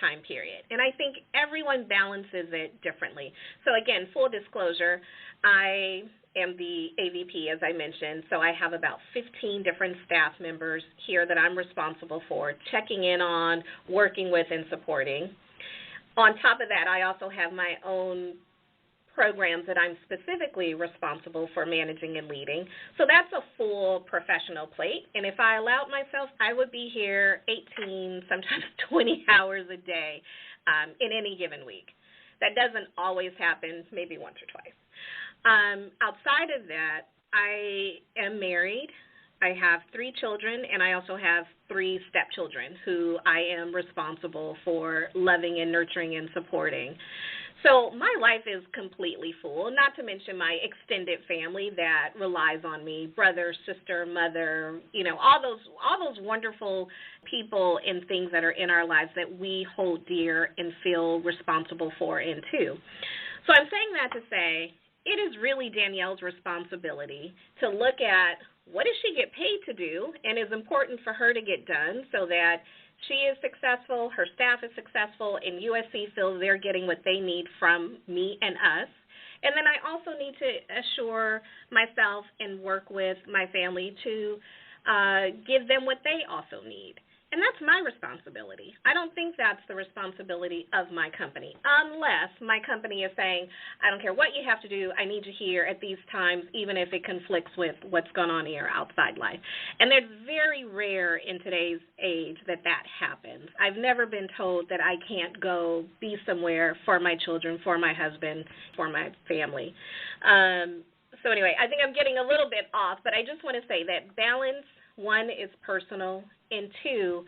time period. And I think everyone balances it differently. So again, full disclosure, I am the AVP, as I mentioned, so I have about 15 different staff members here that I'm responsible for checking in on, working with, and supporting. On top of that, I also have my own programs that I'm specifically responsible for managing and leading. So that's a full professional plate. And if I allowed myself, I would be here 18, sometimes 20 hours a day in any given week. That doesn't always happen, maybe once or twice. Outside of that, I am married. I have 3 children, and I also have 3 stepchildren who I am responsible for loving and nurturing and supporting. So my life is completely full, not to mention my extended family that relies on me, brother, sister, mother, all those wonderful people and things that are in our lives that we hold dear and feel responsible for and to. So I'm saying that to say it is really Danielle's responsibility to look at what does she get paid to do and is important for her to get done so that she is successful, her staff is successful, and USC feels they're getting what they need from me and us. And then I also need to assure myself and work with my family to give them what they also need. And that's my responsibility. I don't think that's the responsibility of my company, unless my company is saying, I don't care what you have to do, I need you here at these times, even if it conflicts with what's going on in your outside life. And it's very rare in today's age that happens. I've never been told that I can't go be somewhere for my children, for my husband, for my family. So anyway, I think I'm getting a little bit off, but I just want to say that balance, 1, is personal, and 2,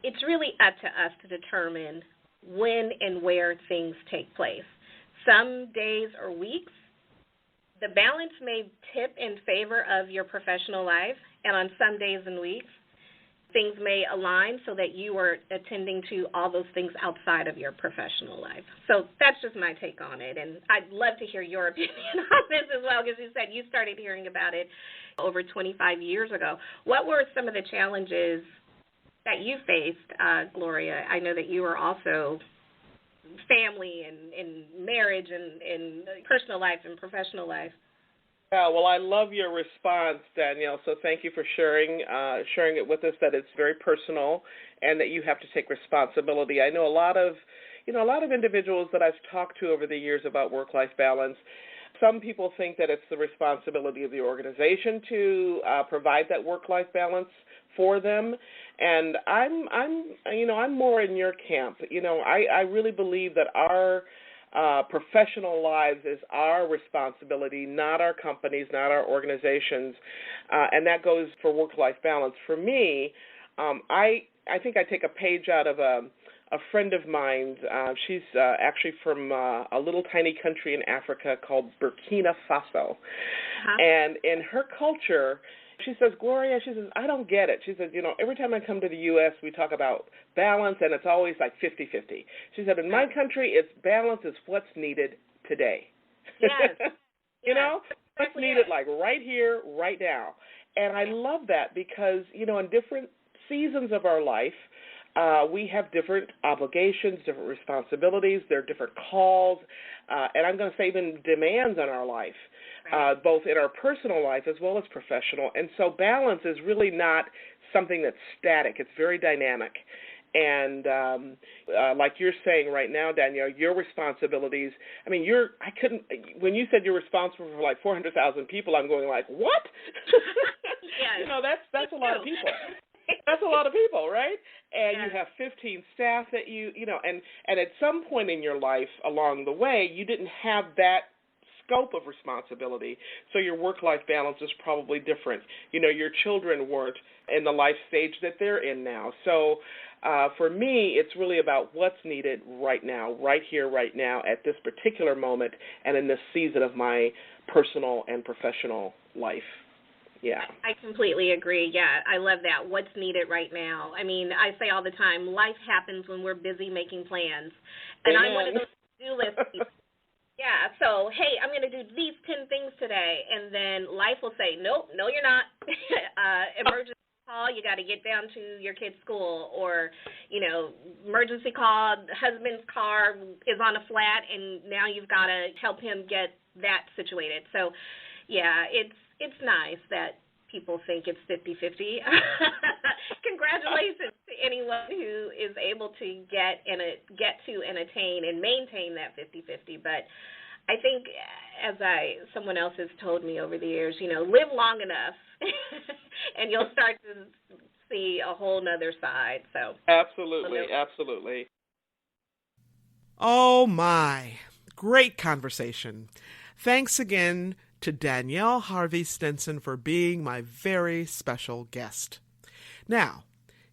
it's really up to us to determine when and where things take place. Some days or weeks, the balance may tip in favor of your professional life, and on some days and weeks, things may align so that you are attending to all those things outside of your professional life. So that's just my take on it, and I'd love to hear your opinion on this as well, because you said you started hearing about it over 25 years ago. What were some of the challenges that you faced, Gloria? I know that you were also family and marriage and personal life and professional life. Yeah, well, I love your response, Danielle, so thank you for sharing it with us, that it's very personal and that you have to take responsibility. I know a lot of individuals that I've talked to over the years about work-life balance. Some people think that it's the responsibility of the organization to provide that work-life balance for them, and I'm more in your camp. I really believe that our professional lives is our responsibility, not our companies, not our organizations, and that goes for work-life balance. For me, I think I take a page out of a friend of mine. She's actually from a little tiny country in Africa called Burkina Faso. And in her culture, she says, Gloria, she says, I don't get it. She says, every time I come to the U.S., we talk about balance, and it's always like 50-50. She said, in my country, it's balance is what's needed today. Yes. What's needed like right here, right now. And I love that because, in different seasons of our life, we have different obligations, different responsibilities, there are different calls, and I'm going to say even demands on our life, both in our personal life as well as professional. And so balance is really not something that's static. It's very dynamic. And like you're saying right now, Danielle, your responsibilities, when you said you're responsible for like 400,000 people, I'm going like, what? Yes. That's a lot of people. That's a lot of people, right? And you have 15 staff that and at some point in your life along the way, you didn't have that scope of responsibility, so your work-life balance is probably different. Your children weren't in the life stage that they're in now. So for me, it's really about what's needed right now, right here, right now, at this particular moment, and in this season of my personal and professional life. Yeah. I completely agree. Yeah, I love that. What's needed right now. I say all the time, life happens when we're busy making plans. And I'm one of those to-do list people. Yeah, so, hey, I'm going to do these 10 things today. And then life will say, nope, no, you're not. Emergency call, you got to get down to your kid's school, or, emergency call, husband's car is on a flat, and now you've got to help him get that situated. So, yeah, it's nice that people think it's 50-50. Congratulations to anyone who is able to get to and attain and maintain that 50-50. But I think, as someone else has told me over the years, live long enough, and you'll start to see a whole nother side. So absolutely. Oh my, great conversation. Thanks again to Danielle Harvey Stinson for being my very special guest. Now,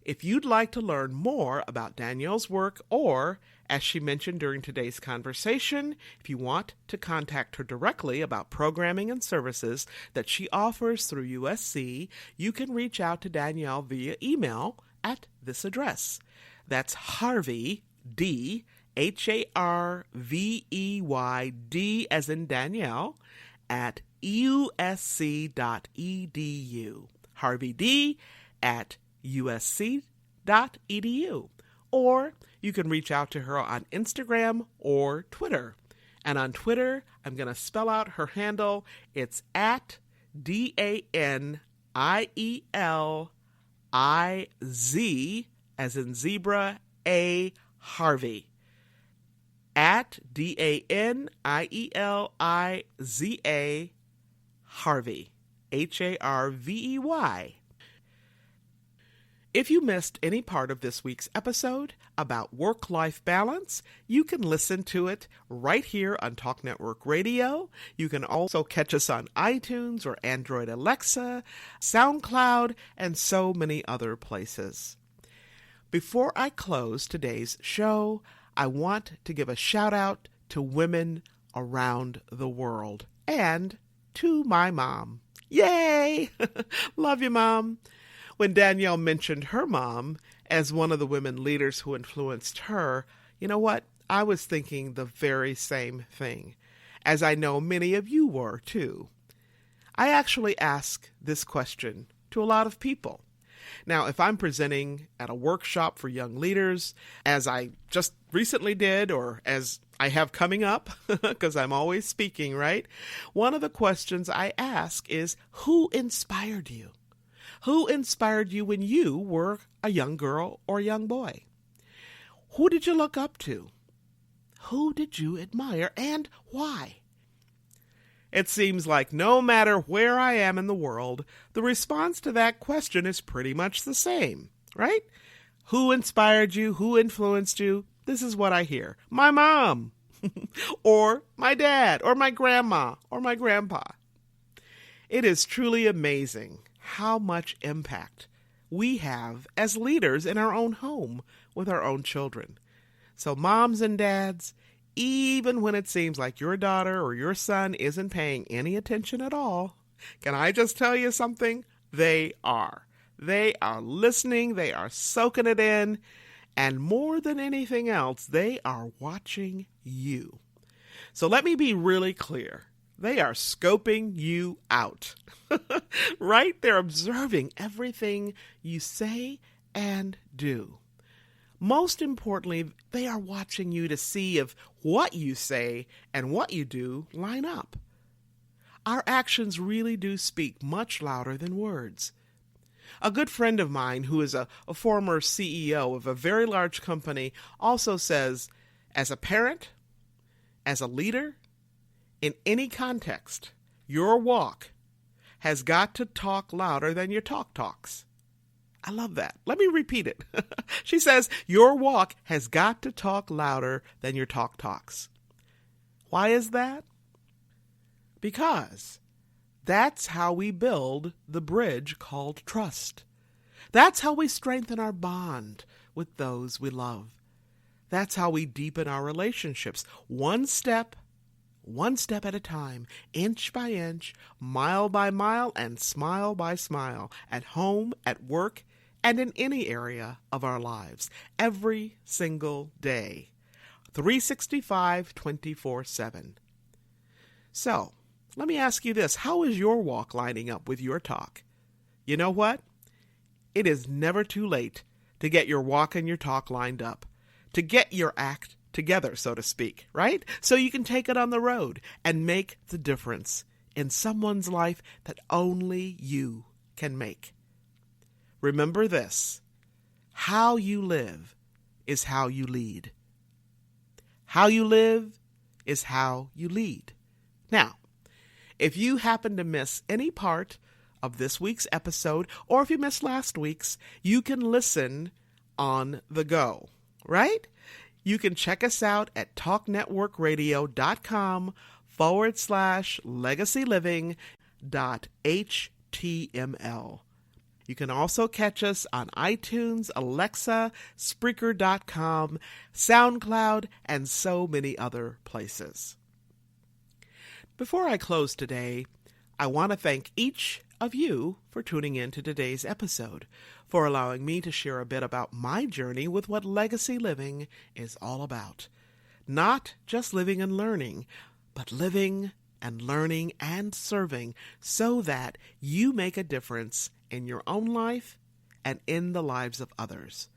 if you'd like to learn more about Danielle's work, or, as she mentioned during today's conversation, if you want to contact her directly about programming and services that she offers through USC, you can reach out to Danielle via email at this address. That's Harvey, D, Harvey, D as in Danielle, at usc.edu. Harvey D at usc.edu. Or you can reach out to her on Instagram or Twitter. And on Twitter, I'm going to spell out her handle. It's at DANIELIZ, as in zebra, A Harvey. At DANIELIZA Harvey, HARVEY. If you missed any part of this week's episode about work-life balance, you can listen to it right here on Talk Network Radio. You can also catch us on iTunes or Android Alexa, SoundCloud, and so many other places. Before I close today's show, I want to give a shout-out to women around the world and to my mom. Yay! Love you, Mom. When Danielle mentioned her mom as one of the women leaders who influenced her, you know what? I was thinking the very same thing, as I know many of you were, too. I actually ask this question to a lot of people. Now, if I'm presenting at a workshop for young leaders, as I just recently did, or as I have coming up, because I'm always speaking, right? One of the questions I ask is, who inspired you? Who inspired you when you were a young girl or young boy? Who did you look up to? Who did you admire, and why? It seems like no matter where I am in the world, the response to that question is pretty much the same, right? Who inspired you? Who influenced you? This is what I hear. My mom, or my dad, or my grandma, or my grandpa. It is truly amazing how much impact we have as leaders in our own home with our own children. So moms and dads, even when it seems like your daughter or your son isn't paying any attention at all, can I just tell you something? They are. They are listening, they are soaking it in, and more than anything else, they are watching you. So let me be really clear. They are scoping you out, right? They're observing everything you say and do. Most importantly, they are watching you to see if what you say and what you do line up. Our actions really do speak much louder than words. A good friend of mine, who is a former CEO of a very large company, also says, as a parent, as a leader, in any context, your walk has got to talk louder than your talk talks. I love that. Let me repeat it. She says, your walk has got to talk louder than your talk talks. Why is that? Because that's how we build the bridge called trust. That's how we strengthen our bond with those we love. That's how we deepen our relationships, one step at a time, inch by inch, mile by mile, and smile by smile, at home, at work, and in any area of our lives, every single day, 365, 24/7. So, let me ask you this. How is your walk lining up with your talk? You know what? it is never too late to get your walk and your talk lined up, to get your act together, so to speak, right? So you can take it on the road and make the difference in someone's life that only you can make. Remember this: how you live is how you lead. How you live is how you lead. Now, if you happen to miss any part of this week's episode, or if you missed last week's, you can listen on the go, right? You can check us out at talknetworkradio.com/legacyliving.html. You can also catch us on iTunes, Alexa, Spreaker.com, SoundCloud, and so many other places. Before I close today, I want to thank each of you for tuning in to today's episode, for allowing me to share a bit about my journey with what legacy living is all about. Not just living and learning, but living and learning and serving so that you make a difference in your own life and in the lives of others.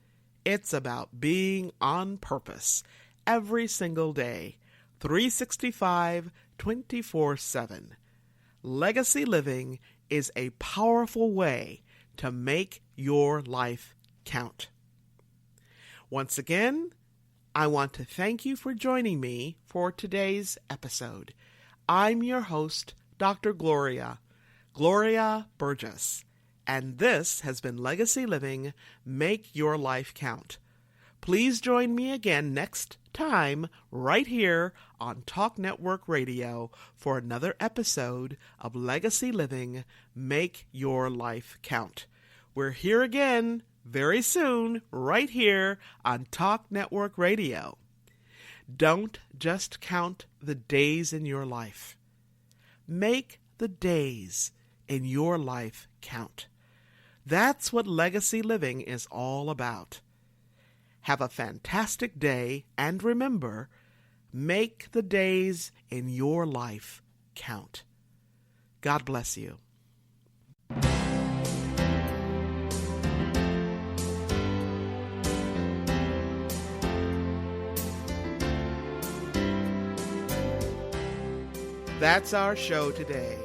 It's about being on purpose every single day, 365, 24/7. Legacy living is a powerful way to make your life count. Once again, I want to thank you for joining me for today's episode. I'm your host, Dr. Gloria Burgess, and this has been Legacy Living, Make Your Life Count. Please join me again next time right here on Talk Network Radio for another episode of Legacy Living, Make Your Life Count. We're here again very soon right here on Talk Network Radio. Don't just count the days in your life. Make the days in your life count. That's what legacy living is all about. Have a fantastic day, and remember, make the days in your life count. God bless you. That's our show today.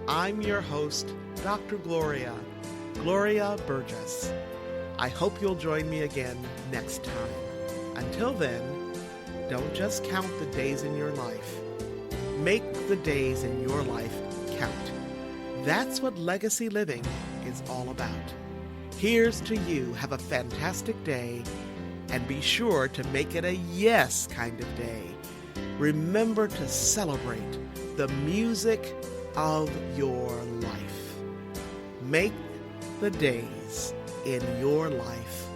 I'm your host, Dr. Gloria Burgess. I hope you'll join me again next time. Until then, don't just count the days in your life. Make the days in your life count. That's what legacy living is all about. Here's to you. Have a fantastic day, and be sure to make it a yes kind of day. Remember to celebrate the music of your life. Make the days in your life